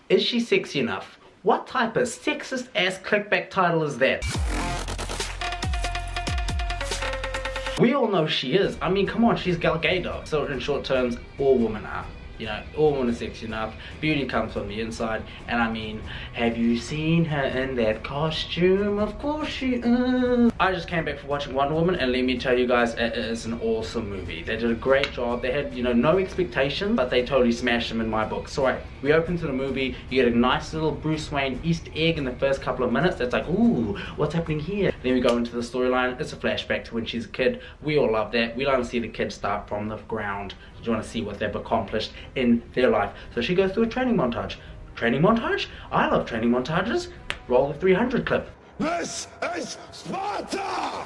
Is she sexy enough? What type of sexist ass clickbait title is that? We all know she is. I mean, come on, she's Gal Gadot. So in short terms, all women are. You know, all women are sexy enough. Beauty comes from the inside. And I mean, have you seen her in that costume? Of course she is. I just came back from watching Wonder Woman, and let me tell you guys, it is an awesome movie. They did a great job. They had, you know, no expectations, but they totally smashed them in my book. So right, we open to the movie, you get a nice little Bruce Wayne Easter egg in the first couple of minutes. That's like, ooh, what's happening here? Then we go into the storyline. It's a flashback to when she's a kid. We all love that. We like to see the kids start from the ground. You want to see what they've accomplished in their life. So she goes through a training montage. Training montage? I love training montages. Roll the 300 clip. This is Sparta!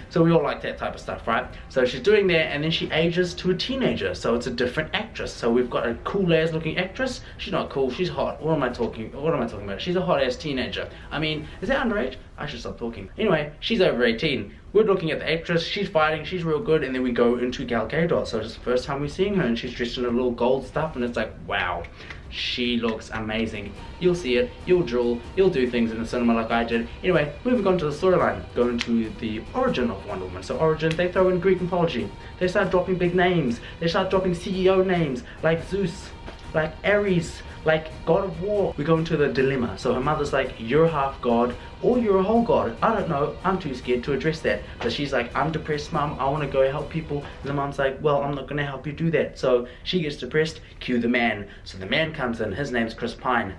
So we all like that type of stuff, right? So she's doing that, and then she ages to a teenager, so it's a different actress. So we've got a cool ass looking actress. She's not cool, she's hot. What am I talking about? She's a hot ass teenager. I mean, is that underage? I should stop talking. Anyway, she's over 18. We're looking at the actress, she's fighting, she's real good, and then we go into Gal Gadot. So it's the first time we're seeing her, and she's dressed in a little gold stuff, and it's like, wow, she looks amazing. You'll see it, you'll drool, you'll do things in the cinema like I did. Anyway, moving on to the storyline, going to the origin of Wonder Woman. So origin, they throw in Greek mythology. They start dropping big names. They start dropping CEO names, like Zeus, like Ares, like God of War. We go into the dilemma. So her mother's like, you're half God or you're a whole God. I don't know, I'm too scared to address that. But she's like, I'm depressed, mom, I want to go help people. And the mom's like, well, I'm not going to help you do that. So she gets depressed, cue the man. So the man comes in, his name's Chris Pine.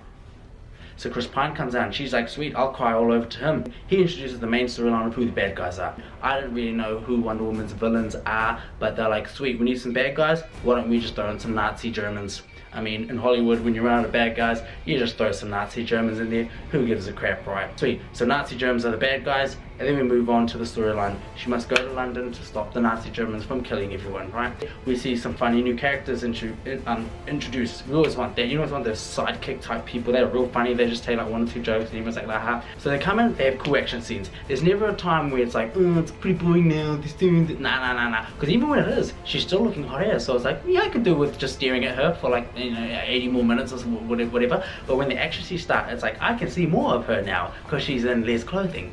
So Chris Pine comes out and she's like, sweet, I'll cry all over to him. He introduces the main storyline of who the bad guys are. I don't really know who Wonder Woman's villains are, but they're like, sweet, we need some bad guys, why don't we just throw in some Nazi Germans? I mean, in Hollywood, when you run out of bad guys, you just throw some Nazi Germans in there. Who gives a crap, right? Sweet. So Nazi Germans are the bad guys, and then we move on to the storyline. She must go to London to stop the Nazi Germans from killing everyone, right? We see some funny new characters introduced. We always want that. You always want those sidekick type people. They're real funny. They just tell like one or two jokes, and everyone's like, aha. So they come in, they have cool action scenes. There's never a time where it's like, oh, it's pretty boring now, this doing that. Nah. Because even when it is, she's still looking hot ass. So it's like, yeah, I could do with just staring at her for like, you know, 80 more minutes or whatever. But when the action scenes start, it's like, I can see more of her now because she's in less clothing.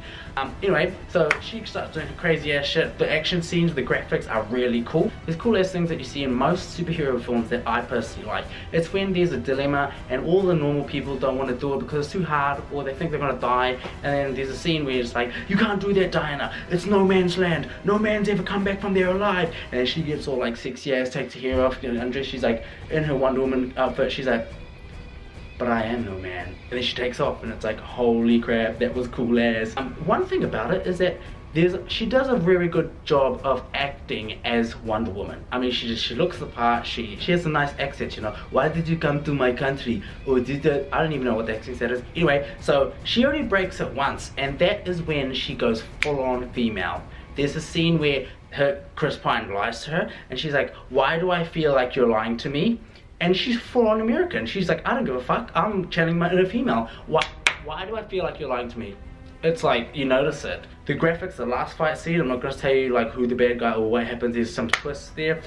Anyway, so she starts doing crazy ass shit. The action scenes, the graphics are really cool. There's cool ass things that you see in most superhero films that I personally like. It's when there's a dilemma and all the normal people don't want to do it because it's too hard, or they think they're gonna die, and then there's a scene where it's like, you can't do that, Diana, it's no man's land, no man's ever come back from there alive. And then she gets all like sexy ass, takes her hair off, and undressed. She's like in her Wonder Woman outfit, she's like, but I am no man. And then she takes off, and it's like, holy crap, that was cool as. One thing about it is that she does a very good job of acting as Wonder Woman. I mean, she looks the part, she has a nice accent, you know. Why did you come to my country? Or did that? I don't even know what the accent that is. Anyway, so she only breaks it once, and that is when she goes full on female. There's a scene where Chris Pine lies to her, and she's like, why do I feel like you're lying to me? And she's full on American. She's like, I don't give a fuck, I'm channeling my inner female. Why do I feel like you're lying to me? It's like, you notice it. The graphics, the last fight scene, I'm not going to tell you like who the bad guy or what happens, there's some twists there.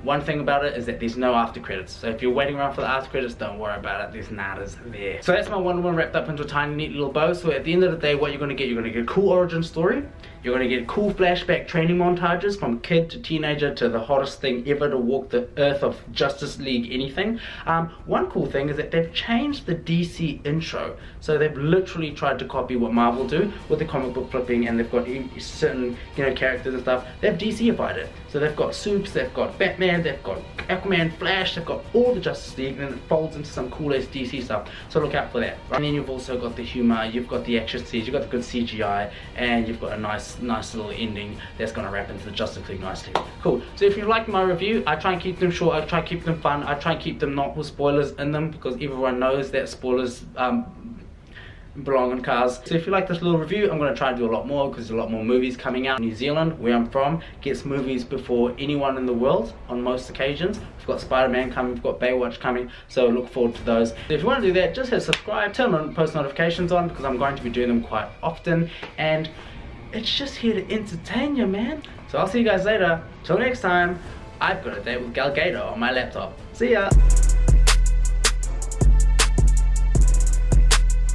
One thing about it is that there's no after credits. So if you're waiting around for the after credits, don't worry about it, there's nadas there. So that's my Wonder Woman wrapped up into a tiny neat little bow. So at the end of the day, what you're going to get a cool origin story. You're going to get cool flashback training montages from kid to teenager to the hottest thing ever to walk the earth of Justice League anything. One cool thing is that they've changed the DC intro. So they've literally tried to copy what Marvel do with the comic book flipping, and they've got certain, you know, characters and stuff. They've DCified it. So they've got Supes, they've got Batman, they've got Aquaman, Flash, they've got all the Justice League, and then it folds into some cool ass DC stuff. So look out for that. Right? And then you've also got the humor, you've got the action scenes, you've got the good CGI, and you've got a nice little ending that's going to wrap into the Justice League nicely. Cool. So if you like my review, I try and keep them short, I try and keep them fun, I try and keep them not with spoilers in them, because everyone knows that spoilers belong in cars. So if you like this little review, I'm going to try and do a lot more, because there's a lot more movies coming out. New Zealand, where I'm from, gets movies before anyone in the world on most occasions. We've got Spider-Man coming, we've got Baywatch coming, so look forward to those. So if you want to do that, just hit subscribe, turn on post notifications on, because I'm going to be doing them quite often, and it's just here to entertain you, man. So I'll see you guys later. Till next time, I've got a date with Gal Gadot on my laptop. See ya!